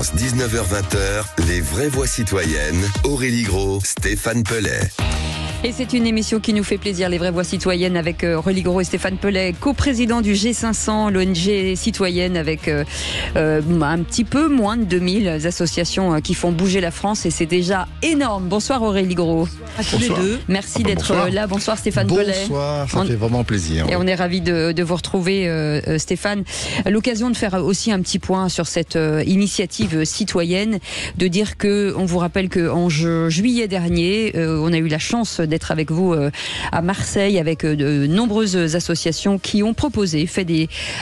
France, 19h-20h, les vraies voix citoyennes, Aurélie Gros, Stéphane Pellet. Et c'est une émission qui nous fait plaisir, les vraies voix citoyennes, avec Aurélie Gros et Stéphane Pellet, coprésident du G500, l'ONG citoyenne, avec un petit peu moins de 2000 associations qui font bouger la France, et c'est déjà énorme. Bonsoir Aurélie Gros. À tous les deux. Merci d'être là. Bonsoir Stéphane Pellet. Bonsoir, ça fait vraiment plaisir. Et on est ravis de vous retrouver Stéphane. L'occasion de faire aussi un petit point sur cette initiative citoyenne, de dire on vous rappelle qu'en juillet dernier, on a eu la chance d'être avec vous à Marseille, avec de nombreuses associations qui ont proposé, fait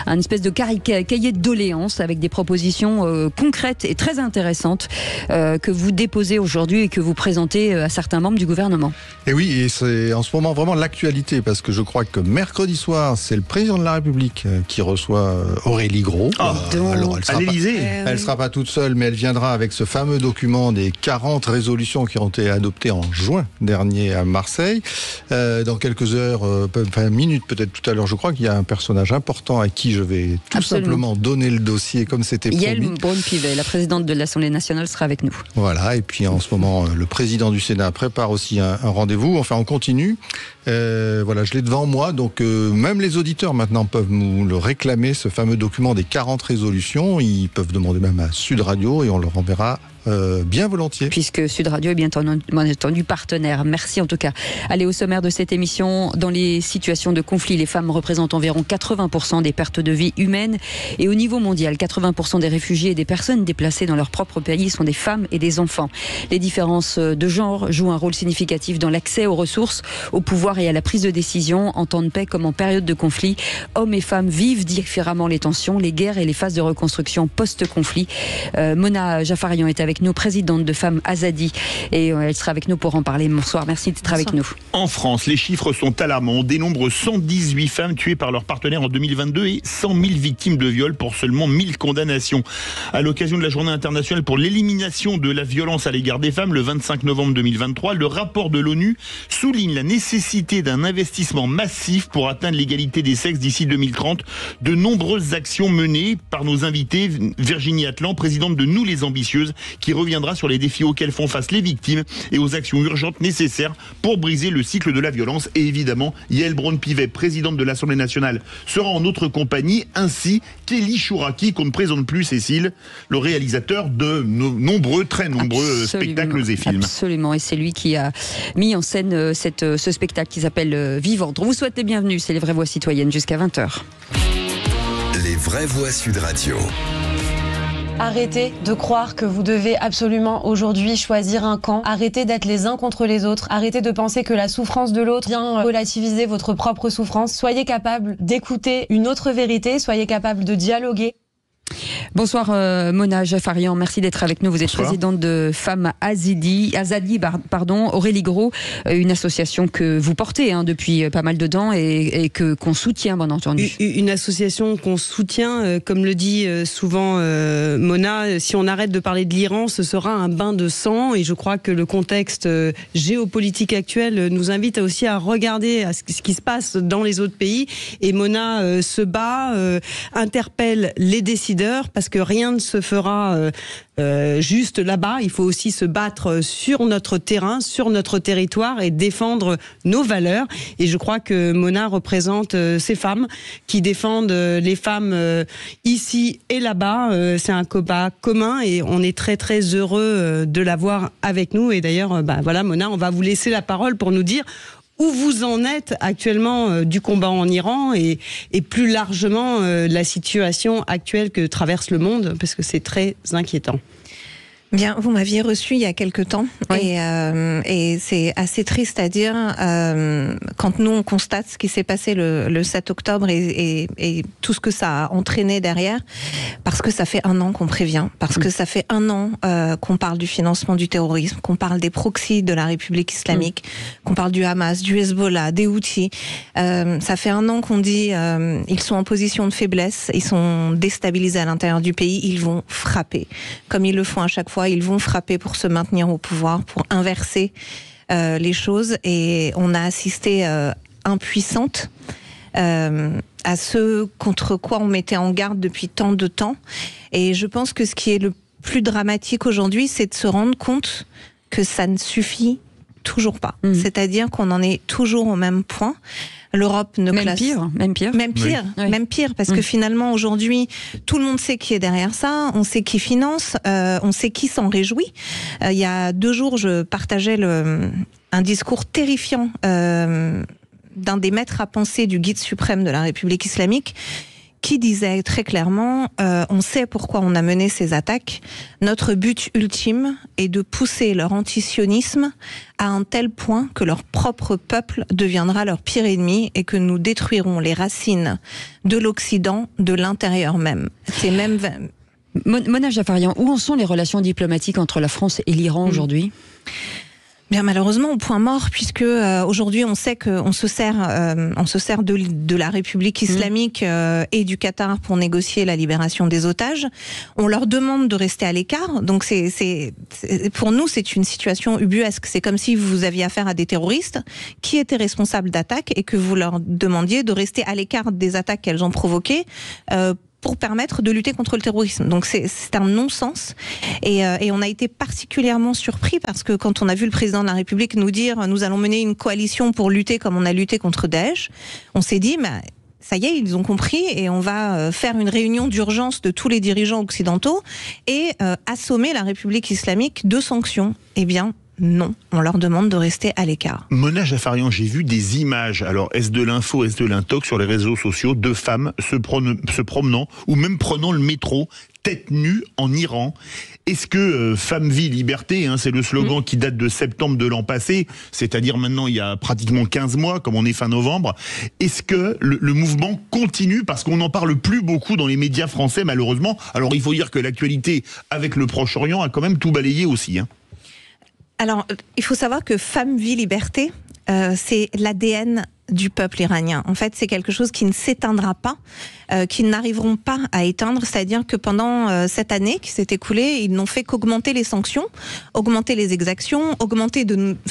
un espèce de cahier de doléances avec des propositions concrètes et très intéressantes que vous déposez aujourd'hui et que vous présentez à certains membres du gouvernement. Et oui, et c'est en ce moment vraiment l'actualité, parce que je crois que mercredi soir, c'est le président de la République qui reçoit Aurélie Gros. Alors, à l'Élysée. Elle ne sera pas toute seule, mais elle viendra avec ce fameux document des 40 résolutions qui ont été adoptées en juin dernier à Marseille. Dans quelques heures, minutes peut-être tout à l'heure, je crois qu'il y a un personnage important à qui je vais tout simplement donner le dossier comme c'était promis. Yael Braun-Pivet, la présidente de l'Assemblée nationale, sera avec nous. Voilà, et puis en ce moment, le président du Sénat prépare aussi un rendez-vous. Enfin, on continue. Voilà, je l'ai devant moi, donc même les auditeurs maintenant peuvent nous le réclamer, ce fameux document des 40 résolutions. Ils peuvent demander même à Sud Radio et on leur enverra bien volontiers. Puisque Sud Radio est bien entendu partenaire. Merci en tout cas. Allez, au sommaire de cette émission, dans les situations de conflit, les femmes représentent environ 80% des pertes de vie humaines. Et au niveau mondial, 80% des réfugiés et des personnes déplacées dans leur propre pays sont des femmes et des enfants. Les différences de genre jouent un rôle significatif dans l'accès aux ressources, au pouvoir et à la prise de décision. En temps de paix comme en période de conflit, hommes et femmes vivent différemment les tensions, les guerres et les phases de reconstruction post-conflit. Mona Jafarian est avec nous, présidente de Femmes Azadi, et elle sera avec nous pour en parler. Bonsoir, merci d'être avec nous. En France, les chiffres sont alarmants. On dénombre 118 femmes tuées par leur partenaire en 2022 et 100 000 victimes de viol pour seulement 1000 condamnations. À l'occasion de la journée internationale pour l'élimination de la violence à l'égard des femmes, le 25 novembre 2023, le rapport de l'ONU souligne la nécessité d'un investissement massif pour atteindre l'égalité des sexes d'ici 2030. De nombreuses actions menées par nos invités, Virginie Atlan, présidente de Nous les Ambitieuses, qui reviendra sur les défis auxquels font face les victimes et aux actions urgentes nécessaires pour briser le cycle de la violence. Et évidemment, Yael Braun-Pivet, présidente de l'Assemblée nationale, sera en notre compagnie, ainsi qu'Élie Chouraki, qu'on ne présente plus, Cécile, le réalisateur de très nombreux spectacles et films. Absolument, et c'est lui qui a mis en scène ce spectacle qui s'appelle Vivante. On vous souhaite les bienvenus, c'est les vraies voix citoyennes jusqu'à 20h. Les vraies voix Sud Radio. Arrêtez de croire que vous devez absolument aujourd'hui choisir un camp. Arrêtez d'être les uns contre les autres. Arrêtez de penser que la souffrance de l'autre vient relativiser votre propre souffrance. Soyez capable d'écouter une autre vérité. Soyez capable de dialoguer. Bonsoir Mona Jafarian, merci d'être avec nous. Vous êtes présidente de Femmes Azadi, Aurélie Gros, une association que vous portez depuis pas mal de temps et qu'on soutient, bien entendu. Une association qu'on soutient, comme le dit souvent Mona, si on arrête de parler de l'Iran, ce sera un bain de sang, et je crois que le contexte géopolitique actuel nous invite aussi à regarder à ce qui se passe dans les autres pays, et Mona se bat, interpelle les décideurs, parce que rien ne se fera juste là-bas. Il faut aussi se battre sur notre terrain, sur notre territoire, et défendre nos valeurs. Et je crois que Mona représente ces femmes qui défendent les femmes ici et là-bas. C'est un combat commun et on est très très heureux de l'avoir avec nous. Et d'ailleurs, voilà, Mona, on va vous laisser la parole pour nous dire où vous en êtes actuellement du combat en Iran et plus largement la situation actuelle que traverse le monde, parce que c'est très inquiétant. Bien, vous m'aviez reçu il y a quelque temps, oui. Et c'est assez triste à dire quand nous on constate ce qui s'est passé le 7 octobre et tout ce que ça a entraîné derrière, parce que ça fait 1 an qu'on prévient, parce que ça fait 1 an qu'on parle du financement du terrorisme, qu'on parle des proxys de la République islamique, qu'on parle du Hamas, du Hezbollah, des Houthis. Ça fait 1 an qu'on dit ils sont en position de faiblesse, ils sont déstabilisés à l'intérieur du pays, ils vont frapper, comme ils le font à chaque fois. Ils vont frapper pour se maintenir au pouvoir, pour inverser les choses. Et on a assisté impuissante à ce contre quoi on mettait en garde depuis tant de temps. Et je pense que ce qui est le plus dramatique aujourd'hui, c'est de se rendre compte que ça ne suffit toujours pas. C'est-à-dire qu'on en est toujours au même point. L'Europe ne classe... Même pire, parce que finalement, aujourd'hui, tout le monde sait qui est derrière ça, on sait qui finance, on sait qui s'en réjouit. Il y a 2 jours, je partageais un discours terrifiant d'un des maîtres à penser du guide suprême de la République islamique, qui disait très clairement, on sait pourquoi on a mené ces attaques. Notre but ultime est de pousser leur antisionisme à un tel point que leur propre peuple deviendra leur pire ennemi et que nous détruirons les racines de l'Occident de l'intérieur même. C'est même... Mona Jafarian, où en sont les relations diplomatiques entre la France et l'Iran aujourd'hui ? Bien, malheureusement au point mort, puisque aujourd'hui on sait qu'on se sert de la République islamique et du Qatar pour négocier la libération des otages. On leur demande de rester à l'écart. Donc pour nous c'est une situation ubuesque. C'est comme si vous aviez affaire à des terroristes qui étaient responsables d'attaques et que vous leur demandiez de rester à l'écart des attaques qu'elles ont provoquées. Pour permettre de lutter contre le terrorisme. Donc c'est un non-sens. Et on a été particulièrement surpris parce que quand on a vu le président de la République nous dire « nous allons mener une coalition pour lutter comme on a lutté contre Daesh », on s'est dit « ça y est, ils ont compris et on va faire une réunion d'urgence de tous les dirigeants occidentaux et assommer la République islamique de sanctions ». Eh bien, non, on leur demande de rester à l'écart. Mona Jafarian, j'ai vu des images, alors est-ce de l'info, est-ce de l'intox sur les réseaux sociaux, de femmes se promenant ou même prenant le métro tête nue en Iran. Est-ce que Femme, Vie, Liberté, c'est le slogan qui date de septembre de l'an passé, c'est-à-dire maintenant il y a pratiquement 15 mois, comme on est fin novembre, est-ce que le mouvement continue, parce qu'on n'en parle plus beaucoup dans les médias français malheureusement. Alors il faut dire que l'actualité avec le Proche-Orient a quand même tout balayé aussi. Alors, il faut savoir que Femme, Vie, Liberté, c'est l'ADN du peuple iranien. En fait, c'est quelque chose qui ne s'éteindra pas, qu'ils n'arriveront pas à éteindre. C'est-à-dire que pendant cette année qui s'est écoulée, ils n'ont fait qu'augmenter les sanctions, augmenter les exactions,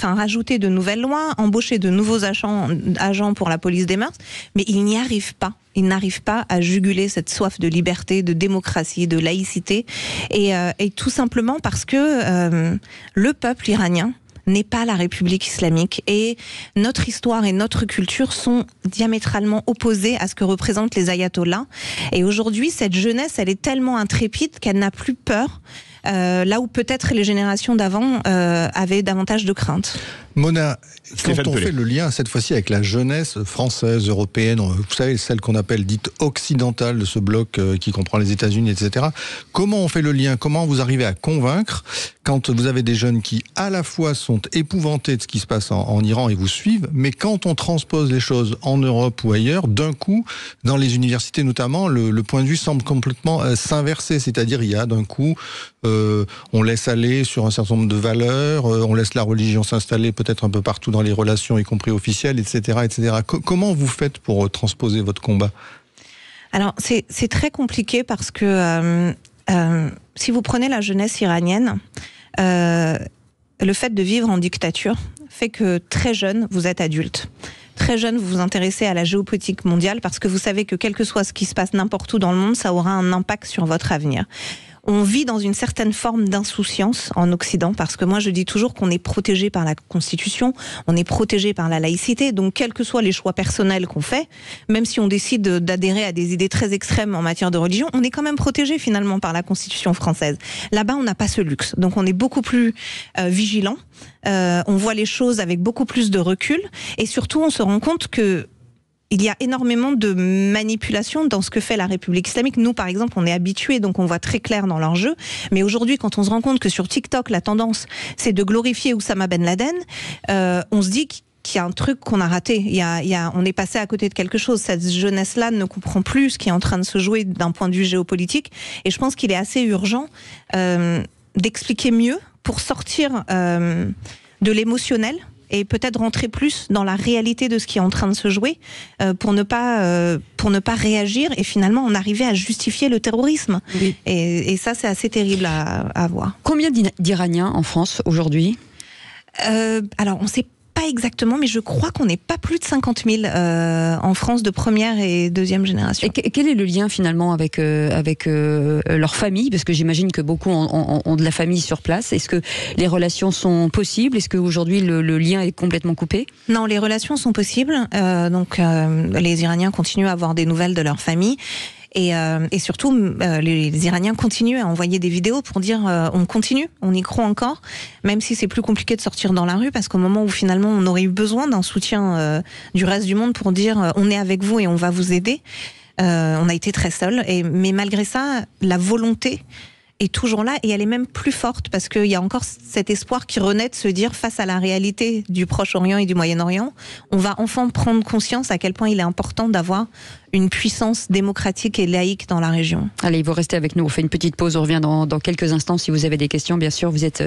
rajouter de nouvelles lois, embaucher de nouveaux agents pour la police des mœurs. Mais ils n'y arrivent pas. Ils n'arrivent pas à juguler cette soif de liberté, de démocratie, de laïcité. Et tout simplement parce que le peuple iranien n'est pas la République islamique. Et notre histoire et notre culture sont diamétralement opposées à ce que représentent les ayatollahs. Et aujourd'hui, cette jeunesse, elle est tellement intrépide qu'elle n'a plus peur. Là où peut-être les générations d'avant avaient davantage de crainte. Mona, quand on fait le lien cette fois-ci avec la jeunesse française, européenne, vous savez, celle qu'on appelle dite occidentale de ce bloc qui comprend les États-Unis, etc. Comment on fait le lien? Comment vous arrivez à convaincre quand vous avez des jeunes qui à la fois sont épouvantés de ce qui se passe en Iran et vous suivent, mais quand on transpose les choses en Europe ou ailleurs, d'un coup, dans les universités notamment, le point de vue semble complètement s'inverser. C'est-à-dire, il y a d'un coup, on laisse aller sur un certain nombre de valeurs, on laisse la religion s'installer peut-être un peu partout dans les relations, y compris officielles, etc. etc. Comment vous faites pour transposer votre combat? Alors, c'est très compliqué parce que si vous prenez la jeunesse iranienne, le fait de vivre en dictature fait que très jeune, vous êtes adulte. Très jeune, vous vous intéressez à la géopolitique mondiale parce que vous savez que quel que soit ce qui se passe n'importe où dans le monde, ça aura un impact sur votre avenir. On vit dans une certaine forme d'insouciance en Occident, parce que moi je dis toujours qu'on est protégé par la Constitution, on est protégé par la laïcité, donc quels que soient les choix personnels qu'on fait, même si on décide d'adhérer à des idées très extrêmes en matière de religion, on est quand même protégé finalement par la Constitution française. Là-bas, on n'a pas ce luxe, donc on est beaucoup plus vigilant, on voit les choses avec beaucoup plus de recul, et surtout on se rend compte que il y a énormément de manipulation dans ce que fait la République islamique. Nous, par exemple, on est habitués, donc on voit très clair dans leur jeu. Mais aujourd'hui, quand on se rend compte que sur TikTok, la tendance, c'est de glorifier Oussama Ben Laden, on se dit qu'il y a un truc qu'on a raté. On est passé à côté de quelque chose. Cette jeunesse-là ne comprend plus ce qui est en train de se jouer d'un point de vue géopolitique. Et je pense qu'il est assez urgent d'expliquer mieux pour sortir de l'émotionnel et peut-être rentrer plus dans la réalité de ce qui est en train de se jouer pour ne pas réagir et finalement en arriver à justifier le terrorisme. Oui. Et ça, c'est assez terrible à voir. Combien d'Iraniens en France aujourd'hui ? Alors, on sait pas exactement, mais je crois qu'on n'est pas plus de 50 000 en France de première et deuxième génération. Et quel est le lien finalement avec leur famille? Parce que j'imagine que beaucoup ont de la famille sur place. Est-ce que les relations sont possibles? Est-ce qu'aujourd'hui le lien est complètement coupé? Non, les relations sont possibles. Donc les Iraniens continuent à avoir des nouvelles de leur famille. Et surtout, les Iraniens continuent à envoyer des vidéos pour dire on continue, on y croit encore, même si c'est plus compliqué de sortir dans la rue, parce qu'au moment où finalement on aurait eu besoin d'un soutien du reste du monde pour dire on est avec vous et on va vous aider, on a été très seuls. Mais malgré ça, la volonté est toujours là et elle est même plus forte parce qu'il y a encore cet espoir qui renaît de se dire face à la réalité du Proche-Orient et du Moyen-Orient, on va enfin prendre conscience à quel point il est important d'avoir une puissance démocratique et laïque dans la région. Allez, vous restez avec nous, on fait une petite pause, on revient dans quelques instants. Si vous avez des questions, bien sûr, vous êtes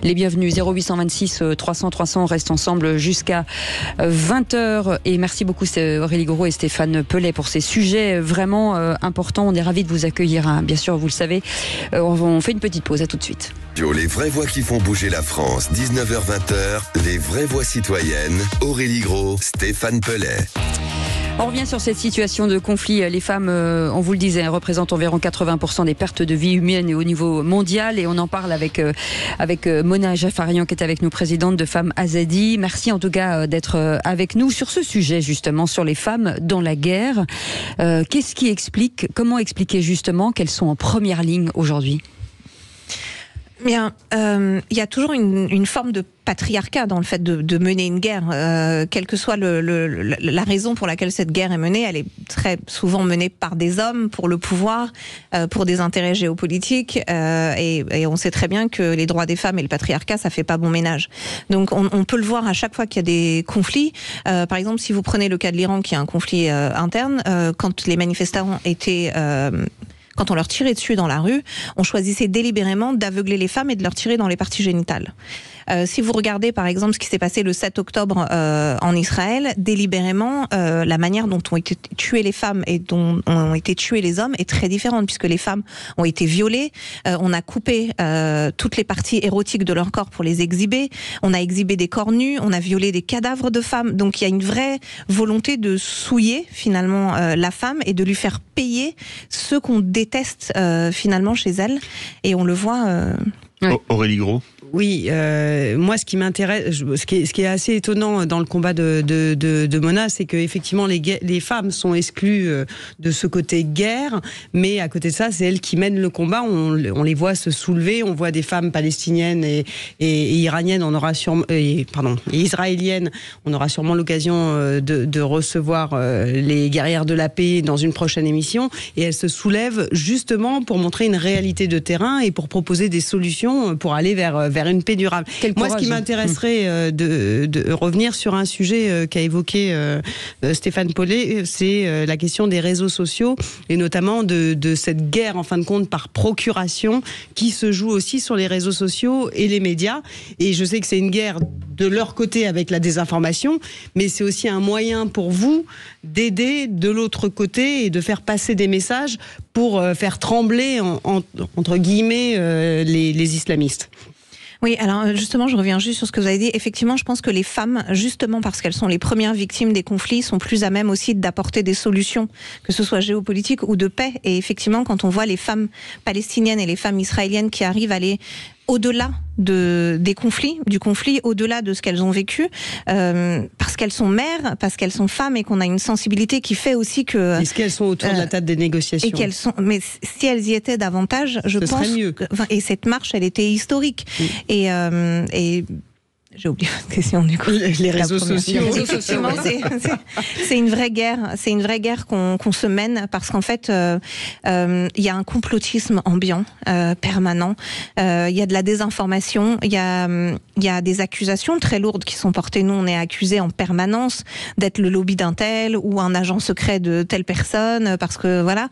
les bienvenus. 0826 300 300, on reste ensemble jusqu'à 20h. Et merci beaucoup Aurélie Gros et Stéphane Pellet pour ces sujets vraiment importants. On est ravis de vous accueillir, hein. Bien sûr, vous le savez. On fait une petite pause, à tout de suite. Les vraies voix qui font bouger la France, 19h-20h, les vraies voix citoyennes, Aurélie Gros, Stéphane Pellet. On revient sur cette situation de conflit. Les femmes, on vous le disait, représentent environ 80% des pertes de vie humaines au niveau mondial. Et on en parle avec Mona Jafarian qui est avec nous, présidente de Femmes Azadi. Merci en tout cas d'être avec nous sur ce sujet justement, sur les femmes dans la guerre. Qu'est-ce qui explique, comment expliquer justement qu'elles sont en première ligne aujourd'hui ? Bien, il y a toujours une forme de patriarcat dans le fait de mener une guerre, quelle que soit la raison pour laquelle cette guerre est menée. Elle est très souvent menée par des hommes pour le pouvoir, pour des intérêts géopolitiques, et on sait très bien que les droits des femmes et le patriarcat, ça fait pas bon ménage. Donc on peut le voir à chaque fois qu'il y a des conflits. Par exemple, si vous prenez le cas de l'Iran, qui est un conflit interne, quand les manifestants étaient quand on leur tirait dessus dans la rue, on choisissait délibérément d'aveugler les femmes et de leur tirer dans les parties génitales. Si vous regardez par exemple ce qui s'est passé le 7 octobre en Israël, délibérément, la manière dont ont été tuées les femmes et dont ont été tués les hommes est très différente, puisque les femmes ont été violées, on a coupé toutes les parties érotiques de leur corps pour les exhiber, on a exhibé des corps nus, on a violé des cadavres de femmes. Donc il y a une vraie volonté de souiller finalement la femme et de lui faire payer ce qu'on déteste finalement chez elle, et on le voit. Aurélie Gros. Oui, moi ce qui m'intéresse, ce qui est assez étonnant dans le combat de Mona, c'est que effectivement les femmes sont exclues de ce côté guerre, mais à côté de ça, c'est elles qui mènent le combat. On les voit se soulever, on voit des femmes palestiniennes et iraniennes, et israéliennes. On aura sûrement l'occasion de recevoir les guerrières de la paix dans une prochaine émission, et elles se soulèvent justement pour montrer une réalité de terrain et pour proposer des solutions pour aller vers une paix durable. Moi, ce qui m'intéresserait de revenir sur un sujet qu'a évoqué Stéphane Pellet, c'est la question des réseaux sociaux, et notamment de cette guerre, en fin de compte, par procuration, qui se joue aussi sur les réseaux sociaux et les médias. Et je sais que c'est une guerre de leur côté avec la désinformation, mais c'est aussi un moyen pour vous d'aider de l'autre côté et de faire passer des messages pour faire trembler, entre guillemets, les islamistes. Oui, alors justement, je reviens juste sur ce que vous avez dit. Effectivement, je pense que les femmes, justement parce qu'elles sont les premières victimes des conflits, sont plus à même aussi d'apporter des solutions, que ce soit géopolitiques ou de paix. Et effectivement, quand on voit les femmes palestiniennes et les femmes israéliennes qui arrivent à aller au-delà du conflit, au-delà de ce qu'elles ont vécu, parce qu'elles sont mères, parce qu'elles sont femmes, et qu'on a une sensibilité qui fait aussi que... Est-ce qu'elles sont autour de la table des négociations ? Mais si elles y étaient davantage, je pense... serait mieux. Et cette marche, elle était historique. Et j'ai oublié votre question du coup. Les réseaux sociaux. Effectivement, c'est une vraie guerre. C'est une vraie guerre qu'on se mène, parce qu'en fait, il y a un complotisme ambiant, permanent. Il y a de la désinformation. Il y a des accusations très lourdes qui sont portées. Nous, on est accusés en permanence d'être le lobby d'un tel ou un agent secret de telle personne, parce que voilà.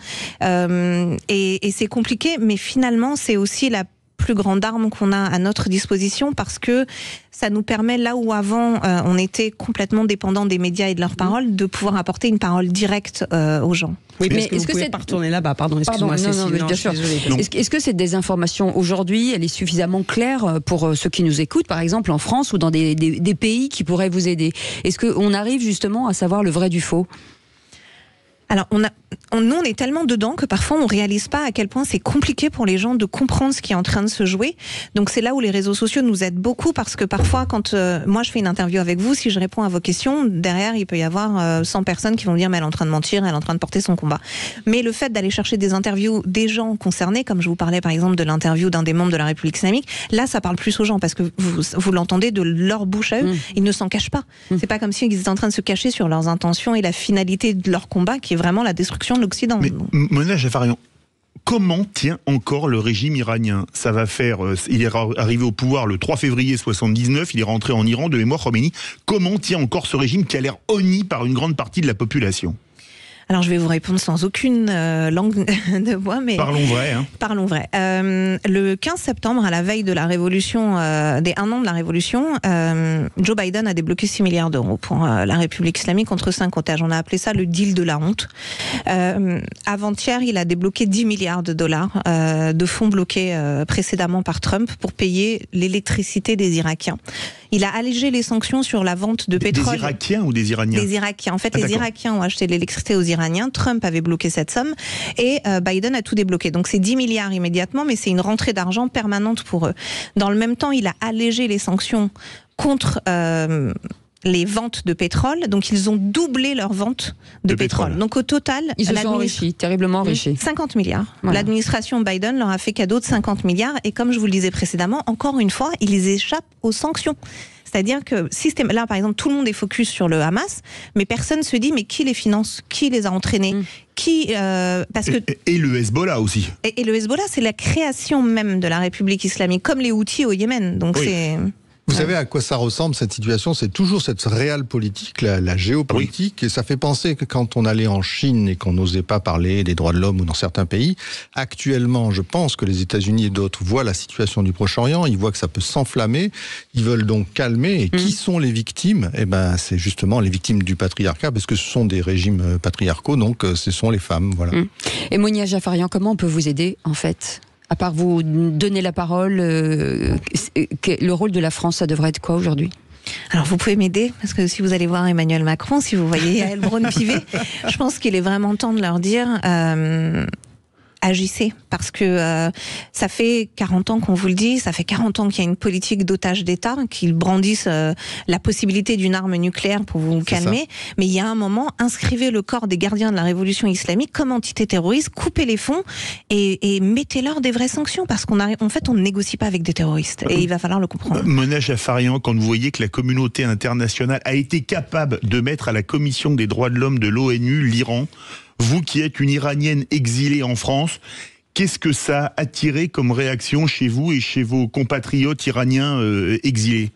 Et c'est compliqué, mais finalement, c'est aussi la plus grande arme qu'on a à notre disposition parce que ça nous permet, là où avant on était complètement dépendant des médias et de leurs paroles, de pouvoir apporter une parole directe aux gens. Oui, mais est-ce que vous pouvez pas retourner là-bas? Pardon, excuse-moi, bien sûr. Est-ce que cette désinformation aujourd'hui, elle est suffisamment claire pour ceux qui nous écoutent, par exemple en France ou dans des pays qui pourraient vous aider? Est-ce qu'on arrive justement à savoir le vrai du faux? Alors, nous, on est tellement dedans que parfois on réalise pas à quel point c'est compliqué pour les gens de comprendre ce qui est en train de se jouer. Donc c'est là où les réseaux sociaux nous aident beaucoup parce que parfois quand moi je fais une interview avec vous, si je réponds à vos questions, derrière il peut y avoir 100 personnes qui vont dire mais elle est en train de mentir, elle est en train de porter son combat. Mais le fait d'aller chercher des interviews des gens concernés, comme je vous parlais par exemple de l'interview d'un des membres de la République islamique, là ça parle plus aux gens parce que vous l'entendez de leur bouche à eux, ils ne s'en cachent pas. C'est pas comme si ils étaient en train de se cacher sur leurs intentions et la finalité de leur combat qui est vraiment la destruction de l'Occident. Mais Mona Jafarian, comment tient encore le régime iranien? Ça va faire, il est arrivé au pouvoir le 3 février 79, il est rentré en Iran de mémoire Khomeini. Comment tient encore ce régime qui a l'air honni par une grande partie de la population? Alors je vais vous répondre sans aucune langue de bois, mais... Parlons vrai. Hein. Parlons vrai. Le 15 septembre, à la veille de la révolution, des 1 an de la révolution, Joe Biden a débloqué 6 milliards d'euros pour la République islamique contre 5 otages. On a appelé ça le deal de la honte. Avant-hier, il a débloqué 10 milliards de dollars de fonds bloqués précédemment par Trump pour payer l'électricité des Irakiens. Il a allégé les sanctions sur la vente de pétrole. Des Irakiens ou des Iraniens? Des Irakiens. En fait, les Irakiens ont acheté l'électricité aux Iraniens. Trump avait bloqué cette somme et Biden a tout débloqué. Donc c'est 10 milliards immédiatement, mais c'est une rentrée d'argent permanente pour eux. Dans le même temps, il a allégé les sanctions contre les ventes de pétrole. Donc ils ont doublé leurs ventes de pétrole. Donc au total, ils se sont enrichis, terriblement enrichis. 50 milliards. Voilà. L'administration Biden leur a fait cadeau de 50 milliards et comme je vous le disais précédemment, encore une fois, ils échappent aux sanctions. C'est-à-dire que là, par exemple, tout le monde est focus sur le Hamas, mais personne se dit mais qui les finance, qui les a entraînés, parce que et le Hezbollah aussi. Et le Hezbollah, c'est la création même de la République islamique, comme les Houthis au Yémen. Donc c'est. Vous savez à quoi ça ressemble cette situation? C'est toujours cette réelle politique, la géopolitique, et ça fait penser que quand on allait en Chine et qu'on n'osait pas parler des droits de l'homme ou dans certains pays, actuellement, je pense que les États-Unis et d'autres voient la situation du Proche-Orient, ils voient que ça peut s'enflammer, ils veulent donc calmer. Et qui sont les victimes? Eh ben, c'est justement les victimes du patriarcat, parce que ce sont des régimes patriarcaux, donc ce sont les femmes, voilà. Et Monia Jafarian, comment on peut vous aider en fait? À part vous donner la parole, le rôle de la France, ça devrait être quoi aujourd'hui? Alors vous pouvez m'aider, parce que si vous allez voir Emmanuel Macron, si vous voyez Yael Braun-Pivet, je pense qu'il est vraiment temps de leur dire... agissez, parce que ça fait 40 ans qu'on vous le dit, ça fait 40 ans qu'il y a une politique d'otage d'État, qu'ils brandissent la possibilité d'une arme nucléaire pour vous calmer, mais il y a un moment, inscrivez le corps des gardiens de la révolution islamique comme entité terroriste, coupez les fonds et mettez-leur des vraies sanctions, parce en fait on ne négocie pas avec des terroristes, et il va falloir le comprendre. Mona Jafarian, quand vous voyez que la communauté internationale a été capable de mettre à la Commission des droits de l'homme de l'ONU l'Iran, vous qui êtes une Iranienne exilée en France, qu'est-ce que ça a attiré comme réaction chez vous et chez vos compatriotes iraniens exilés?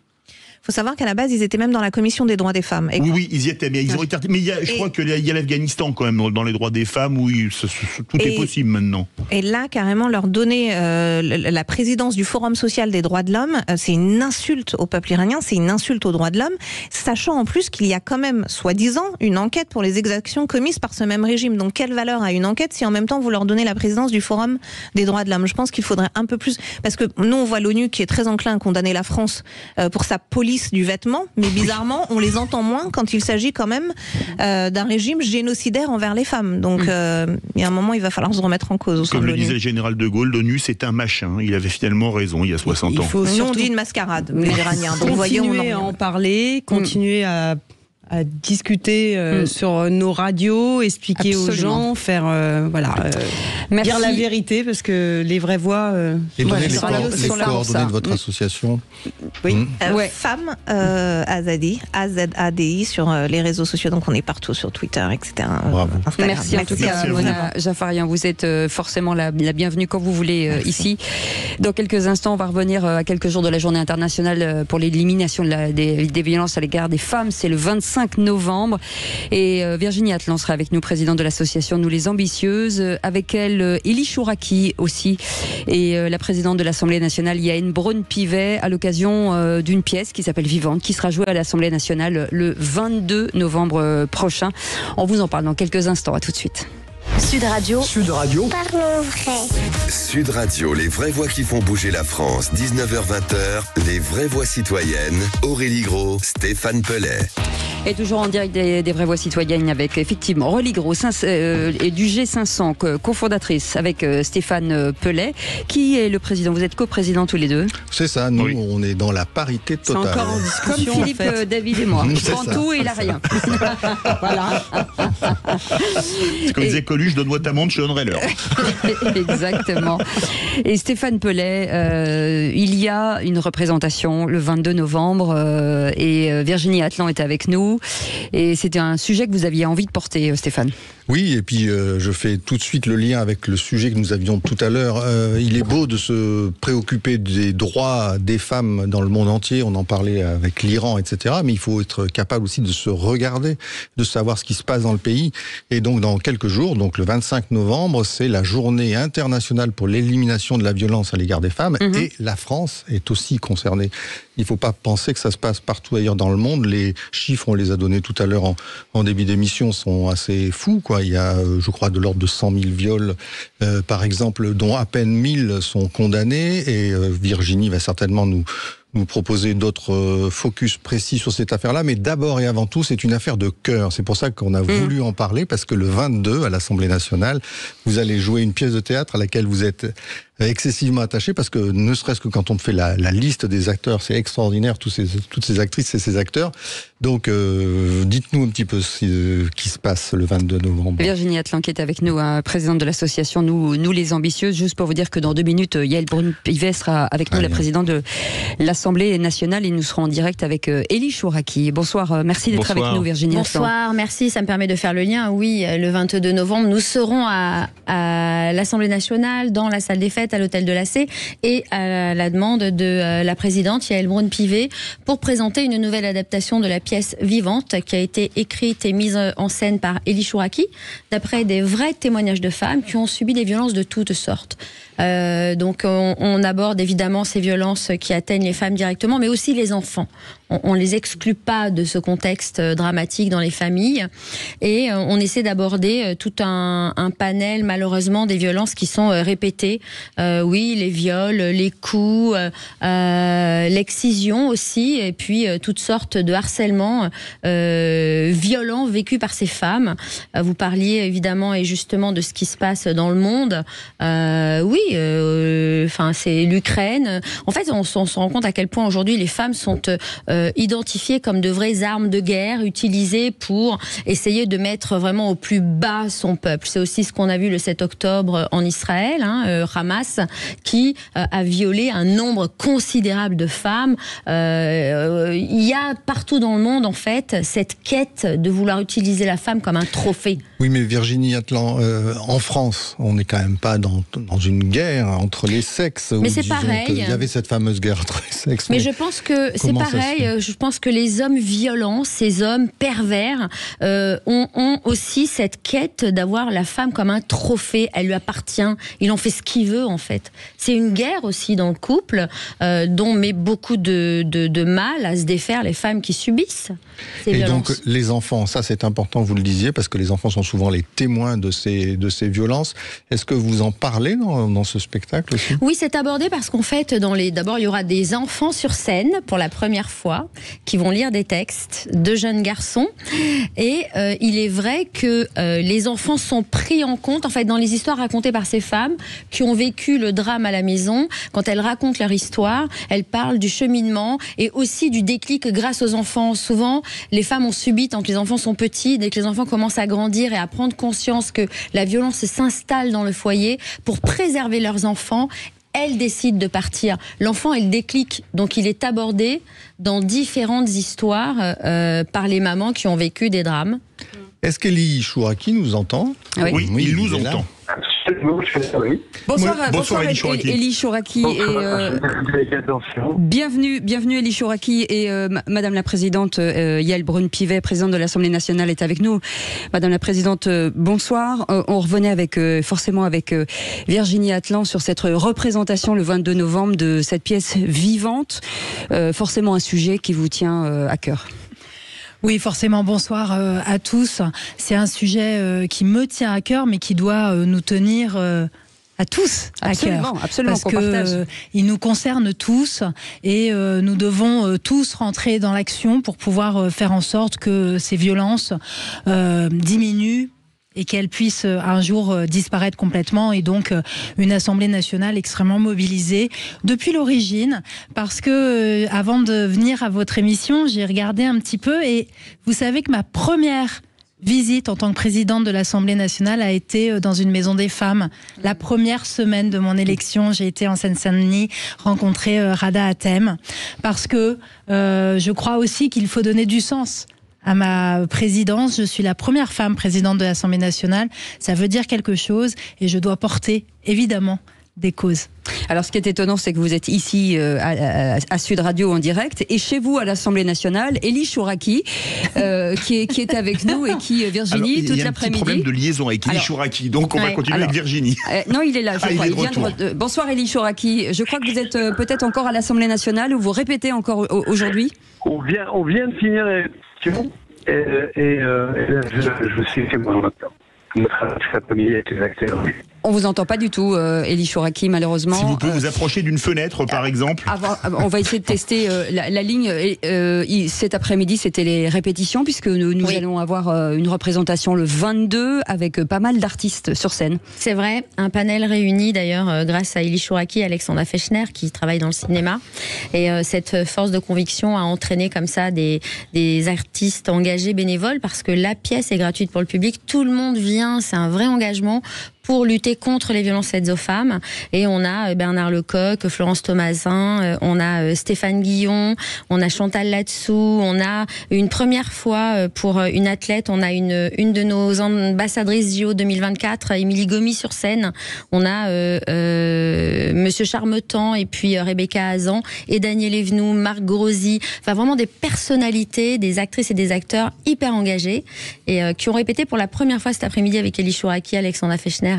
Il faut savoir qu'à la base, ils étaient même dans la commission des droits des femmes. Et oui, ils y étaient, mais ils ont été... Mais je crois qu'il y a l'Afghanistan quand même dans les droits des femmes où tout est possible maintenant. Et là, carrément, leur donner la présidence du Forum social des droits de l'homme, c'est une insulte au peuple iranien, c'est une insulte aux droits de l'homme, sachant en plus qu'il y a quand même, soi-disant, une enquête pour les exactions commises par ce même régime. Donc, quelle valeur a une enquête si en même temps vous leur donnez la présidence du Forum des droits de l'homme? Je pense qu'il faudrait un peu plus... Parce que nous, on voit l'ONU qui est très enclin à condamner la France pour sa police du vêtement, mais bizarrement, on les entend moins quand il s'agit quand même d'un régime génocidaire envers les femmes. Donc, il y a un moment, il va falloir se remettre en cause au sein de l'ONU. Comme le disait le général de Gaulle, l'ONU, c'est un machin. Il avait finalement raison, il y a 60 ans. Nous, on dit une mascarade, les Iraniens. Donc, continuer à en parler, continuer à discuter sur nos radios, expliquer aux gens, faire dire la vérité, parce que les vraies voix et donner les coordonnées de votre association. Oui, Femmes Azadi, AZADI sur les réseaux sociaux, donc on est partout sur Twitter, etc. Bravo. Merci en tout cas, Mona Jafarian, vous êtes forcément la bienvenue quand vous voulez ici. Dans quelques instants, on va revenir à quelques jours de la journée internationale pour l'élimination des violences à l'égard des femmes. C'est le 25 25 novembre. Et Virginie Atlan sera avec nous, présidente de l'association Nous les Ambitieuses. Avec elle, Élie Chouraki aussi. Et la présidente de l'Assemblée nationale, Yael Braun-Pivet, à l'occasion d'une pièce qui s'appelle Vivante, qui sera jouée à l'Assemblée nationale le 22 novembre prochain. On vous en parle dans quelques instants. À tout de suite. Sud Radio. Sud Radio. Parlons vrai. Sud Radio, les vraies voix qui font bouger la France. 19h-20h, les vraies voix citoyennes. Aurélie Gros, Stéphane Pellet. Et toujours en direct des vraies voix citoyennes avec effectivement Aurélie Gros et du G500, cofondatrice avec Stéphane Pellet, qui est le président. Vous êtes coprésidents tous les deux. C'est ça, nous on est dans la parité totale. C'est encore en discussion. Comme Philippe, David et moi. Je prends tout et il n'a rien. Voilà. C'est comme disait Coluche, donne-moi ta montre, je donnerai l'heure. Exactement. Et Stéphane Pellet, il y a une représentation le 22 novembre et Virginie Atlan est avec nous. Et c'était un sujet que vous aviez envie de porter, Stéphane. Oui, et puis je fais tout de suite le lien avec le sujet que nous avions tout à l'heure. Il est beau de se préoccuper des droits des femmes dans le monde entier. On en parlait avec l'Iran, etc. Mais il faut être capable aussi de se regarder, de savoir ce qui se passe dans le pays. Et donc dans quelques jours, donc le 25 novembre, c'est la journée internationale pour l'élimination de la violence à l'égard des femmes. Et la France est aussi concernée. Il ne faut pas penser que ça se passe partout ailleurs dans le monde. Les chiffres, on les a donnés tout à l'heure en début d'émission, sont assez fous, quoi. Il y a, je crois, de l'ordre de 100 000 viols, par exemple, dont à peine 1000 sont condamnés. Et Virginie va certainement nous proposer d'autres focus précis sur cette affaire-là. Mais d'abord et avant tout, c'est une affaire de cœur. C'est pour ça qu'on a voulu en parler, parce que le 22, à l'Assemblée nationale, vous allez jouer une pièce de théâtre à laquelle vous êtes excessivement attaché, parce que ne serait-ce que quand on fait la liste des acteurs, c'est extraordinaire, toutes ces actrices et ces acteurs. Donc, dites-nous un petit peu ce qui se passe le 22 novembre. Virginie Atlan qui est avec nous, présidente de l'association Nous les Ambitieuses. Juste pour vous dire que dans 2 minutes, Yael Braun-Pivet sera avec nous, la présidente de l'Assemblée nationale, et nous serons en direct avec Élie Chouraki. Bonsoir, merci d'être avec nous, Virginie Atlan. Bonsoir, merci, ça me permet de faire le lien. Oui, le 22 novembre, nous serons à l'Assemblée nationale, dans la salle des fêtes, à l'hôtel de la C, et à la demande de la présidente Yael Braun-Pivet, pour présenter une nouvelle adaptation de la pièce Vivante, qui a été écrite et mise en scène par Élie Chouraki, d'après des vrais témoignages de femmes qui ont subi des violences de toutes sortes. Donc on aborde évidemment ces violences qui atteignent les femmes directement, mais aussi les enfants. On les exclut pas de ce contexte dramatique dans les familles, et on essaie d'aborder tout un panel, malheureusement, des violences qui sont répétées. Oui, les viols, les coups, l'excision aussi, et puis toutes sortes de harcèlements violents vécus par ces femmes. Vous parliez évidemment et justement de ce qui se passe dans le monde. Oui, c'est l'Ukraine. En fait, on se rend compte à quel point aujourd'hui les femmes sont identifiées comme de vraies armes de guerre, utilisées pour essayer de mettre vraiment au plus bas son peuple. C'est aussi ce qu'on a vu le 7 octobre en Israël, Hamas, qui a violé un nombre considérable de femmes. Il y a partout dans le monde, en fait, cette quête de vouloir utiliser la femme comme un trophée. Oui, mais Virginie Atlan, en France, on n'est quand même pas dans une guerre entre les sexes. Mais c'est pareil. Il y avait cette fameuse guerre entre les sexes. Mais je pense que c'est pareil. Je pense que les hommes violents, ces hommes pervers, ont aussi cette quête d'avoir la femme comme un trophée. Elle lui appartient. Il en fait ce qu'il veut, en fait. C'est une guerre aussi dans le couple, dont met beaucoup de mal à se défaire les femmes qui subissent ces violences. Donc les enfants, ça c'est important, vous le disiez, parce que les enfants sont souvent les témoins de ces violences. Est-ce que vous en parlez dans ce spectacle aussi ? Oui, c'est abordé parce qu'en fait, d'abord, il y aura des enfants sur scène pour la première fois qui vont lire des textes de jeunes garçons. Et il est vrai que les enfants sont pris en compte, en fait, dans les histoires racontées par ces femmes qui ont vécu le drame à la maison. Quand elles racontent leur histoire, elles parlent du cheminement et aussi du déclic grâce aux enfants. Souvent, les femmes ont subi, tant que les enfants sont petits, dès que les enfants commencent à grandir et à prendre conscience que la violence s'installe dans le foyer, pour préserver leurs enfants, elles décident de partir. L'enfant est le déclic, donc il est abordé dans différentes histoires par les mamans qui ont vécu des drames. Est-ce qu'Élie Chouraki nous entend ? Oui, il nous entend. Bonsoir Elie Chouraqui. Bienvenue Elie Chouraqui et Madame la Présidente Yaël Braun-Pivet, présidente de l'Assemblée nationale, est avec nous. Madame la Présidente, bonsoir. On revenait forcément avec Virginie Atlan sur cette représentation le 22 novembre de cette pièce vivante. Forcément un sujet qui vous tient à cœur. Oui, forcément, bonsoir à tous. C'est un sujet qui me tient à cœur, mais qui doit nous tenir à tous à cœur. Absolument, parce que il nous concerne tous et nous devons tous rentrer dans l'action pour pouvoir faire en sorte que ces violences diminuent et qu'elles puissent un jour disparaître complètement, et donc une Assemblée nationale extrêmement mobilisée depuis l'origine, parce que avant de venir à votre émission, j'ai regardé un petit peu, et vous savez que ma première visite en tant que présidente de l'Assemblée nationale a été dans une maison des femmes. La première semaine de mon élection, j'ai été en Seine-Saint-Denis rencontrer Rada Hatem, parce que je crois aussi qu'il faut donner du sens à ma présidence. Je suis la première femme présidente de l'Assemblée nationale. Ça veut dire quelque chose, et je dois porter, évidemment, des causes. Alors, ce qui est étonnant, c'est que vous êtes ici à Sud Radio en direct, et chez vous à l'Assemblée nationale, Elie Chouraqui qui est avec nous, et qui, Virginie, alors, toute l'après-midi. Il y a un petit problème de liaison avec Elie Chouraqui, donc on va continuer avec Virginie. Non, il est là, je crois. Il vient bonsoir Elie Chouraqui. Je crois que vous êtes peut-être encore à l'Assemblée nationale, ou vous répétez encore aujourd'hui. On vient de finir la répétition, et je suis chez moi maintenant. Notre famille est exactement. On vous entend pas du tout, Elie Chouraqui, malheureusement. Si vous pouvez vous approcher d'une fenêtre, par exemple. On va essayer de tester la ligne. Cet après-midi, c'était les répétitions, puisque nous allons avoir une représentation le 22 avec pas mal d'artistes sur scène. C'est vrai, un panel réuni d'ailleurs grâce à Elie Chouraqui et Alexandra Fechner, qui travaillent dans le cinéma. Et cette force de conviction a entraîné comme ça des artistes engagés bénévoles, parce que la pièce est gratuite pour le public. Tout le monde vient, c'est un vrai engagement pour lutter contre les violences faites aux femmes. Et on a Bernard Lecoq, Florence Thomasin, on a Stéphane Guillon, on a Chantal Latsou, on a une première fois pour une athlète, on a une de nos ambassadrices JO 2024, Émilie Gomis, sur scène. On a Monsieur Charmetan, et puis Rebecca Hazan, et Daniel Evenou, Marc Grosy, enfin vraiment des personnalités, des actrices et des acteurs hyper engagés, et qui ont répété pour la première fois cet après-midi avec Elie Chouraqui, Alexandra Fechner,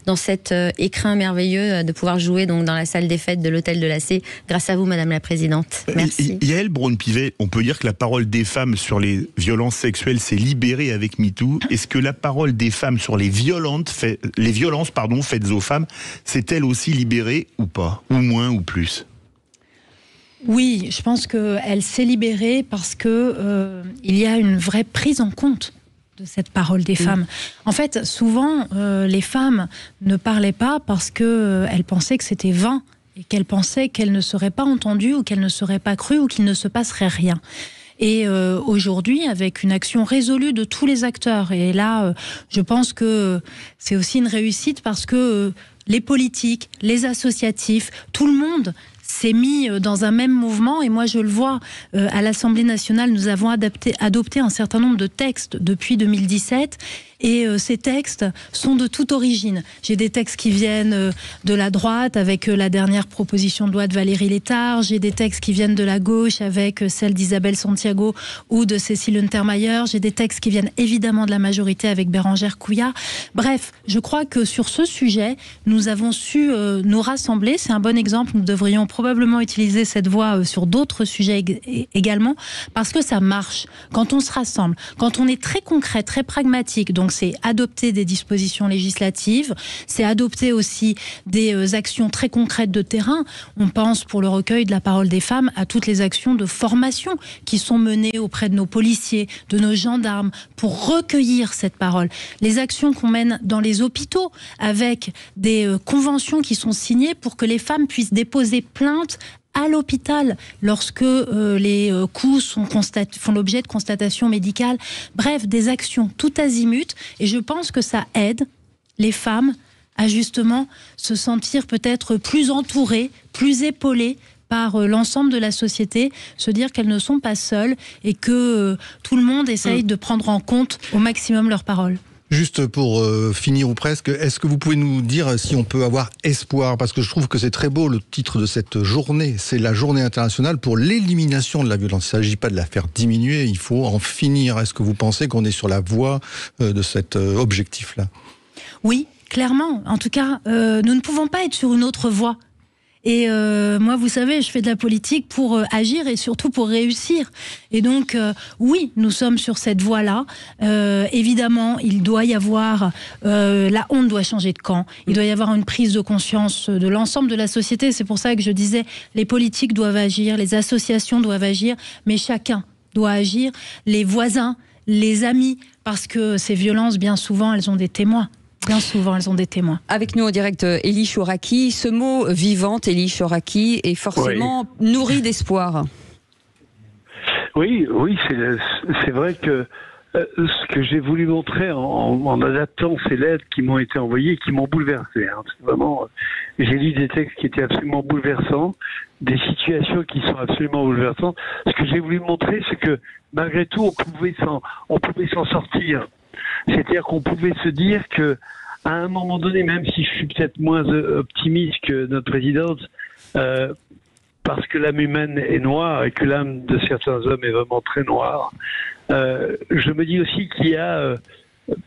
dans cet écrin merveilleux de pouvoir jouer donc dans la salle des fêtes de l'hôtel de l'AC. Grâce à vous, Madame la Présidente. Merci. Yaël Braun-Pivet, on peut dire que la parole des femmes sur les violences sexuelles s'est libérée avec MeToo. Est-ce que la parole des femmes sur les violences faites aux femmes s'est-elle aussi libérée, ou pas, ou moins, ou plus? Oui, je pense qu'elle s'est libérée parce que il y a une vraie prise en compte de cette parole des femmes. En fait, souvent, les femmes ne parlaient pas parce qu'elles pensaient que c'était vain, et qu'elles pensaient qu'elles ne seraient pas entendues, ou qu'elles ne seraient pas crues, ou qu'il ne se passerait rien. Et aujourd'hui, avec une action résolue de tous les acteurs, et là, je pense que c'est aussi une réussite, parce que les politiques, les associatifs, tout le monde s'est mis dans un même mouvement. Et moi, je le vois, à l'Assemblée nationale, nous avons adopté un certain nombre de textes depuis 2017. Et ces textes sont de toute origine. J'ai des textes qui viennent de la droite, avec la dernière proposition de loi de Valérie Létard. J'ai des textes qui viennent de la gauche, avec celle d'Isabelle Santiago ou de Cécile Untermaier. J'ai des textes qui viennent évidemment de la majorité, avec Bérangère Couillard. Bref, je crois que sur ce sujet, nous avons su nous rassembler. C'est un bon exemple. Nous devrions probablement utiliser cette voie sur d'autres sujets également, parce que ça marche. Quand on se rassemble, quand on est très concret, très pragmatique, donc c'est adopter des dispositions législatives, c'est adopter aussi des actions très concrètes de terrain. On pense, pour le recueil de la parole des femmes, à toutes les actions de formation qui sont menées auprès de nos policiers, de nos gendarmes, pour recueillir cette parole. Les actions qu'on mène dans les hôpitaux, avec des conventions qui sont signées pour que les femmes puissent déposer plainte à l'hôpital lorsque les coups font l'objet de constatations médicales. Bref, des actions tout azimut, et je pense que ça aide les femmes à justement se sentir peut-être plus entourées, plus épaulées par l'ensemble de la société, se dire qu'elles ne sont pas seules, et que tout le monde essaye de prendre en compte au maximum leurs paroles. Juste pour finir ou presque, est-ce que vous pouvez nous dire si on peut avoir espoir? Parce que je trouve que c'est très beau le titre de cette journée. C'est la journée internationale pour l'élimination de la violence. Il ne s'agit pas de la faire diminuer, il faut en finir. Est-ce que vous pensez qu'on est sur la voie de cet objectif-là? Oui, clairement. En tout cas, nous ne pouvons pas être sur une autre voie. Et moi, vous savez, je fais de la politique pour agir et surtout pour réussir. Et donc, oui, nous sommes sur cette voie-là. Évidemment, il doit y avoir... la honte doit changer de camp. Il doit y avoir une prise de conscience de l'ensemble de la société. C'est pour ça que je disais, les politiques doivent agir, les associations doivent agir, mais chacun doit agir. Les voisins, les amis, parce que ces violences, bien souvent, elles ont des témoins. Bien souvent, elles ont des témoins. Avec nous en direct, Elie Chouraqui. Ce mot vivante, Elie Chouraqui, est forcément nourri d'espoir. Oui, c'est vrai que ce que j'ai voulu montrer en adaptant ces lettres qui m'ont été envoyées, qui m'ont bouleversé. Vraiment, j'ai lu des textes qui étaient absolument bouleversants, des situations qui sont absolument bouleversantes. Ce que j'ai voulu montrer, c'est que malgré tout, on pouvait s'en sortir. C'est-à-dire qu'on pouvait se dire que, à un moment donné, même si je suis peut-être moins optimiste que notre présidente, parce que l'âme humaine est noire et que l'âme de certains hommes est vraiment très noire, je me dis aussi qu'il y a,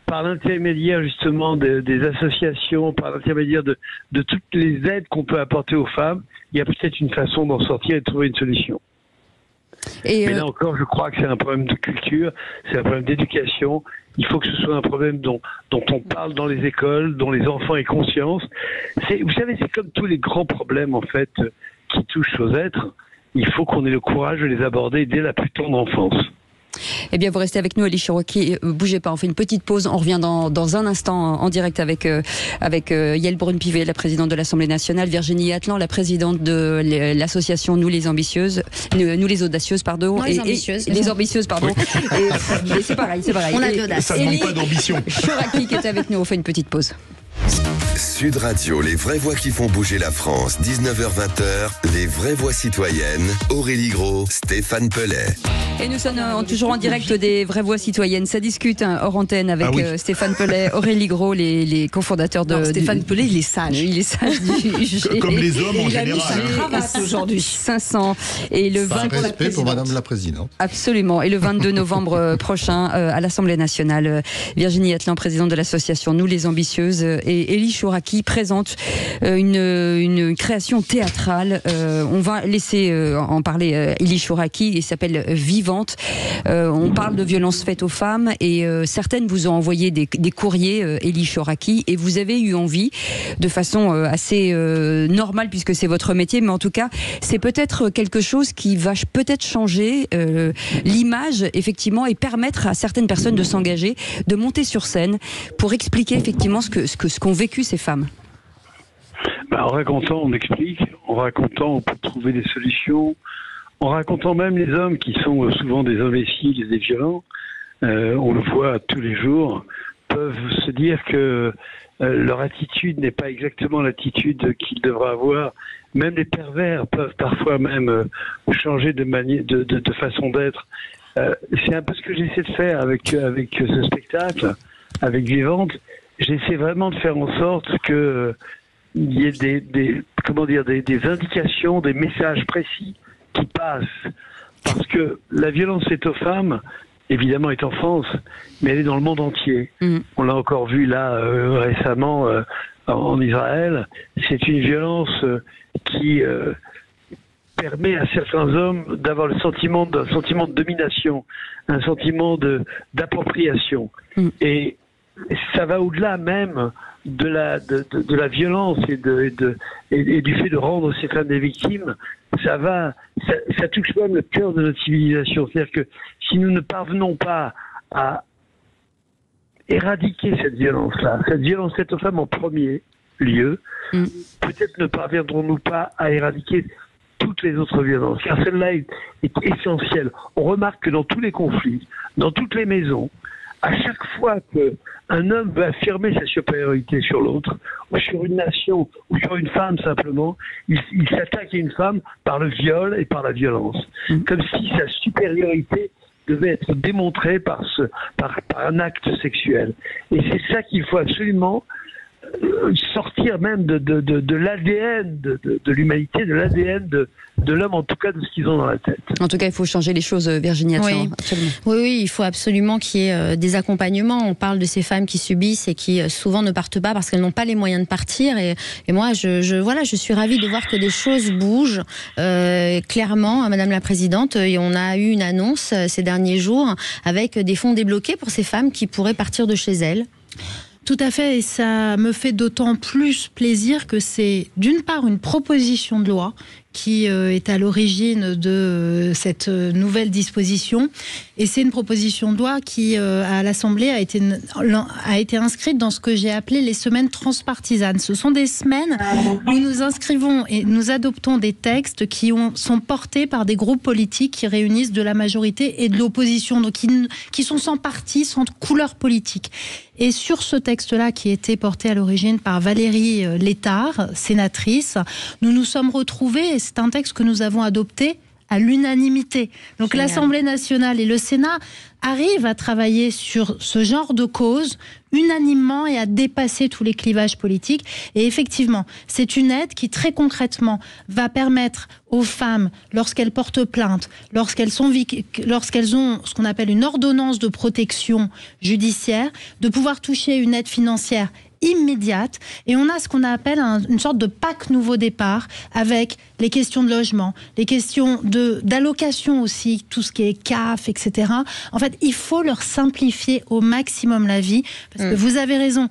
par l'intermédiaire justement des associations, par l'intermédiaire de toutes les aides qu'on peut apporter aux femmes, il y a peut-être une façon d'en sortir et de trouver une solution. Mais là encore, je crois que c'est un problème de culture, c'est un problème d'éducation. Il faut que ce soit un problème dont on parle dans les écoles, dont les enfants aient conscience. Vous savez, c'est comme tous les grands problèmes en fait qui touchent aux êtres. Il faut qu'on ait le courage de les aborder dès la plus tendre enfance. Eh bien, vous restez avec nous, Elie Chouraqui. Bougez pas, on fait une petite pause. On revient dans un instant en direct avec Yael Braun-Pivet, la présidente de l'Assemblée nationale, Virginie Atlan, la présidente de l'association Nous les Ambitieuses, Nous les Audacieuses, pardon. Non, les Ambitieuses. Les Ambitieuses, pardon. Oui. Et c'est pareil. On a de l'audace. Ça ne manque pas d'ambition. Chouraqui qui est avec nous, on fait une petite pause. Sud Radio, les vraies voix qui font bouger la France, 19h-20h, les vraies voix citoyennes, Aurélie Gros, Stéphane Pellet. Et nous sommes toujours en direct des vraies voix citoyennes. Ça discute hors antenne avec Stéphane Pellet, Aurélie Gros, les cofondateurs de... Non, Stéphane Pellet, il est sage. Il est sage du... Comme les hommes en général. Il a mis sa cravate aujourd'hui. 500. Et le 20... respect pour Madame la Présidente. Absolument. Et le 22 novembre prochain, à l'Assemblée nationale, Virginie Atlan, présidente de l'association Nous les Ambitieuses, et Elie Chouraqui présente une création théâtrale. On va laisser en parler Elie Chouraqui, il s'appelle Vivante. On parle de violences faites aux femmes et certaines vous ont envoyé des courriers, Elie Chouraqui, et vous avez eu envie, de façon assez normale puisque c'est votre métier, mais en tout cas c'est peut-être quelque chose qui va peut-être changer l'image effectivement et permettre à certaines personnes de s'engager, de monter sur scène pour expliquer effectivement ce qu'ont vécu ces femmes. En racontant, on explique. En racontant, on peut trouver des solutions. En racontant même les hommes qui sont souvent des imbéciles et des violents, on le voit tous les jours, peuvent se dire que leur attitude n'est pas exactement l'attitude qu'ils devraient avoir. Même les pervers peuvent parfois même changer de façon d'être. C'est un peu ce que j'essaie de faire avec ce spectacle, avec Vivante. J'essaie vraiment de faire en sorte que il y ait des indications, des messages précis qui passent. Parce que la violence faite aux femmes, évidemment, est en France, mais elle est dans le monde entier. On l'a encore vu là récemment en Israël. C'est une violence qui permet à certains hommes d'avoir le sentiment d'un sentiment de domination, un sentiment d'appropriation. Et ça va au-delà même de la violence et du fait de rendre ces femmes des victimes. Ça touche même le cœur de notre civilisation. C'est-à-dire que si nous ne parvenons pas à éradiquer cette violence-là, cette violence faite aux femmes en premier lieu, peut-être ne parviendrons-nous pas à éradiquer toutes les autres violences, car celle-là est essentielle. On remarque que dans tous les conflits, dans toutes les maisons, à chaque fois qu'un homme veut affirmer sa supériorité sur l'autre, ou sur une nation, ou sur une femme simplement, il s'attaque à une femme par le viol et par la violence. Comme si sa supériorité devait être démontré par un acte sexuel. Et c'est ça qu'il faut absolument sortir même de l'ADN de l'humanité, de l'ADN de l'homme, en tout cas de ce qu'ils ont dans la tête. En tout cas, il faut changer les choses, Virginie. Oui. Oui, il faut absolument qu'il y ait des accompagnements. On parle de ces femmes qui subissent et qui souvent ne partent pas parce qu'elles n'ont pas les moyens de partir. Et moi, je suis ravie de voir que des choses bougent clairement, Madame la Présidente. Et on a eu une annonce ces derniers jours avec des fonds débloqués pour ces femmes qui pourraient partir de chez elles. Tout à fait, et ça me fait d'autant plus plaisir que c'est d'une part une proposition de loi qui est à l'origine de cette nouvelle disposition. Et c'est une proposition de loi qui, à l'Assemblée, a été inscrite dans ce que j'ai appelé les semaines transpartisanes. Ce sont des semaines où nous inscrivons et nous adoptons des textes qui sont portés par des groupes politiques qui réunissent de la majorité et de l'opposition, donc qui sont sans parti, sans couleur politique. Et sur ce texte-là, qui était porté à l'origine par Valérie Létard, sénatrice, nous nous sommes retrouvés, et c'est un texte que nous avons adopté à l'unanimité. Donc l'Assemblée nationale et le Sénat arrivent à travailler sur ce genre de cause unanimement et à dépasser tous les clivages politiques. Et effectivement, c'est une aide qui très concrètement va permettre aux femmes, lorsqu'elles portent plainte, lorsqu'elles ont ce qu'on appelle une ordonnance de protection judiciaire, de pouvoir toucher une aide financière immédiate. Et on a ce qu'on appelle une sorte de pack nouveau départ avec les questions de logement, les questions d'allocation aussi, tout ce qui est CAF, etc. En fait, il faut leur simplifier au maximum la vie, parce que vous avez raison,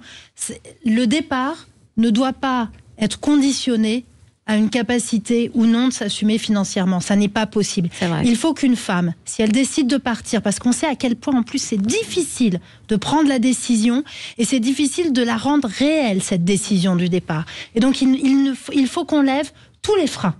le départ ne doit pas être conditionné à une capacité ou non de s'assumer financièrement. Ça n'est pas possible. Il faut qu'une femme, si elle décide de partir, parce qu'on sait à quel point en plus c'est difficile de prendre la décision et c'est difficile de la rendre réelle, cette décision du départ. Et donc il faut qu'on lève tous les freins.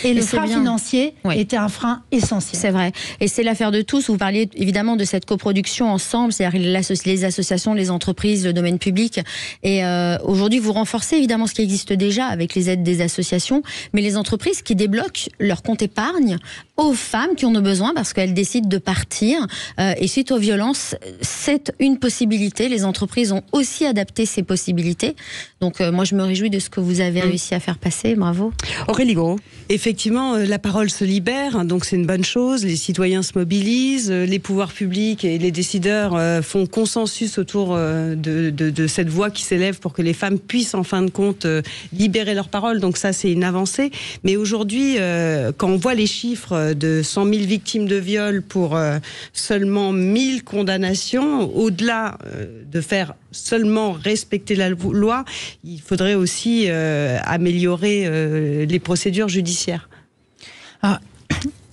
Et le frein financier était un frein essentiel. C'est vrai. Et c'est l'affaire de tous. Vous parliez évidemment de cette coproduction ensemble, c'est-à-dire les associations, les entreprises, le domaine public. Et aujourd'hui, vous renforcez évidemment ce qui existe déjà avec les aides des associations, mais les entreprises qui débloquent leur compte épargne aux femmes qui en ont besoin parce qu'elles décident de partir. Et suite aux violences, c'est une possibilité. Les entreprises ont aussi adapté ces possibilités. Donc moi, je me réjouis de ce que vous avez réussi à faire passer. Bravo. Aurélie Gros. Effectivement, la parole se libère, donc c'est une bonne chose. Les citoyens se mobilisent, les pouvoirs publics et les décideurs font consensus autour de cette voix qui s'élève pour que les femmes puissent en fin de compte libérer leur parole. Donc ça, c'est une avancée. Mais aujourd'hui, quand on voit les chiffres de 100 000 victimes de viol pour seulement 1000 condamnations, au-delà de faire seulement respecter la loi, il faudrait aussi améliorer les procédures judiciaires. Alors,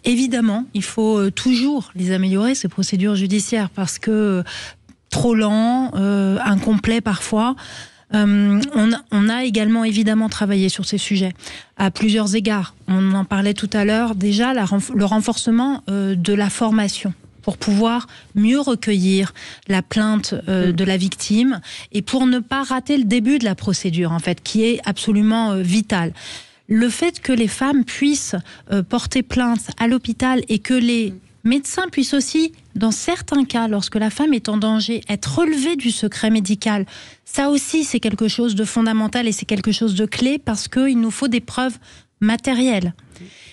évidemment, il faut toujours les améliorer, ces procédures judiciaires, parce que trop lent, incomplet parfois. On a également évidemment travaillé sur ces sujets à plusieurs égards. On en parlait tout à l'heure, déjà le renforcement de la formation, pour pouvoir mieux recueillir la plainte de la victime et pour ne pas rater le début de la procédure, en fait, qui est absolument vital. Le fait que les femmes puissent porter plainte à l'hôpital et que les médecins puissent aussi, dans certains cas, lorsque la femme est en danger, être relevée du secret médical, ça aussi c'est quelque chose de fondamental et c'est quelque chose de clé parce qu'il nous faut des preuves matérielles.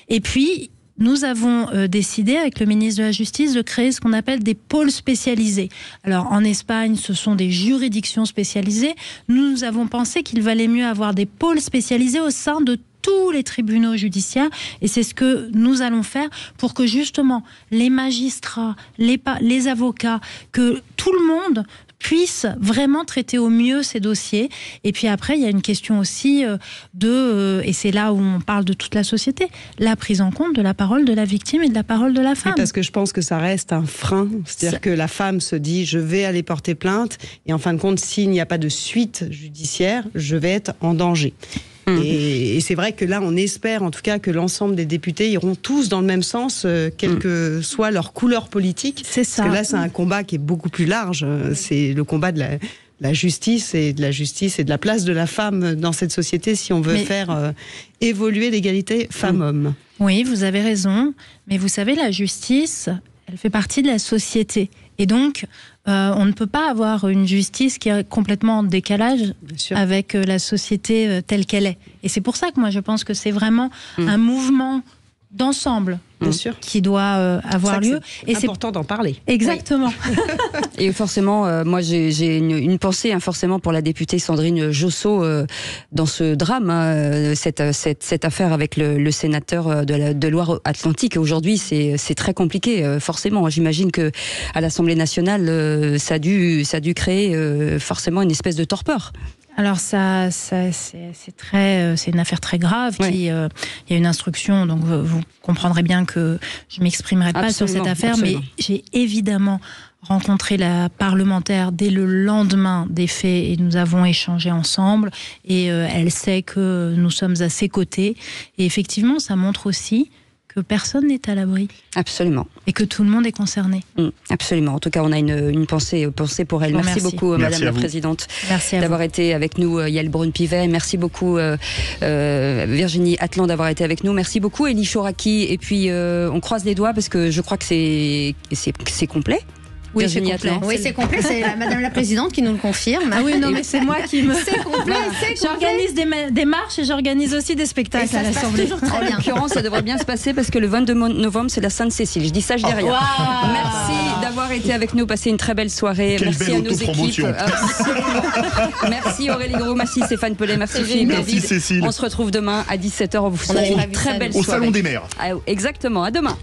Et puis, nous avons décidé, avec le ministre de la Justice, de créer ce qu'on appelle des pôles spécialisés. Alors, en Espagne, ce sont des juridictions spécialisées. Nous avons pensé qu'il valait mieux avoir des pôles spécialisés au sein de tous les tribunaux judiciaires, et c'est ce que nous allons faire pour que justement les magistrats, les avocats, que tout le monde puisse vraiment traiter au mieux ces dossiers. Et puis après, il y a une question aussi et c'est là où on parle de toute la société, la prise en compte de la parole de la victime et de la parole de la femme. Oui, parce que je pense que ça reste un frein. C'est-à-dire que la femme se dit, je vais aller porter plainte, et en fin de compte, s'il n'y a pas de suite judiciaire, je vais être en danger. Et c'est vrai que là, on espère en tout cas que l'ensemble des députés iront tous dans le même sens, quelle que soit leur couleur politique. C'est ça. Parce que là, c'est un combat qui est beaucoup plus large. C'est le combat de la justice et de la place de la femme dans cette société si on veut faire évoluer l'égalité femmes-hommes. Oui, vous avez raison. Mais vous savez, la justice, elle fait partie de la société. Et donc, on ne peut pas avoir une justice qui est complètement en décalage avec la société telle qu'elle est. Et c'est pour ça que moi, je pense que c'est vraiment un mouvement d'ensemble qui doit avoir lieu. Et c'est important d'en parler. Exactement. Oui. Et forcément, moi j'ai une pensée forcément pour la députée Sandrine Josso dans ce drame, cette affaire avec le sénateur de Loire-Atlantique. Aujourd'hui, c'est très compliqué, forcément. J'imagine que à l'Assemblée nationale, ça a dû créer forcément une espèce de torpeur. Alors c'est une affaire très grave. Il y a une instruction, donc vous comprendrez bien que je m'exprimerai pas sur cette affaire, mais j'ai évidemment rencontré la parlementaire dès le lendemain des faits et nous avons échangé ensemble et elle sait que nous sommes à ses côtés et effectivement ça montre aussi que personne n'est à l'abri. Absolument. Et que tout le monde est concerné. Absolument. En tout cas, on a une pensée pour elle. Merci beaucoup, Madame la Présidente, d'avoir été avec nous, Yael Braun-Pivet. Merci beaucoup, Virginie Atlan, d'avoir été avec nous. Merci beaucoup, Élie Chouraqui. Et puis, on croise les doigts parce que je crois que c'est complet. Oui, c'est complet. Oui, c'est complet. C'est Madame la Présidente qui nous le confirme. Ah oui, non, mais c'est moi qui me... C'est complet, J'organise des marches et j'organise aussi des spectacles à l'Assemblée. En l'occurrence, ça devrait bien se passer parce que le 22 novembre, c'est la Sainte-Cécile. Je dis ça, je dis rien. Wow. Merci d'avoir été avec nous. Passez une très belle soirée. Quelle merci belle à nos équipes. Merci Aurélie Gros, merci Stéphane Pellet, merci Philippe David. Cécile. On se retrouve demain à 17h. On vous souhaite une très belle soirée. Au Salon des Maires. Exactement, à demain.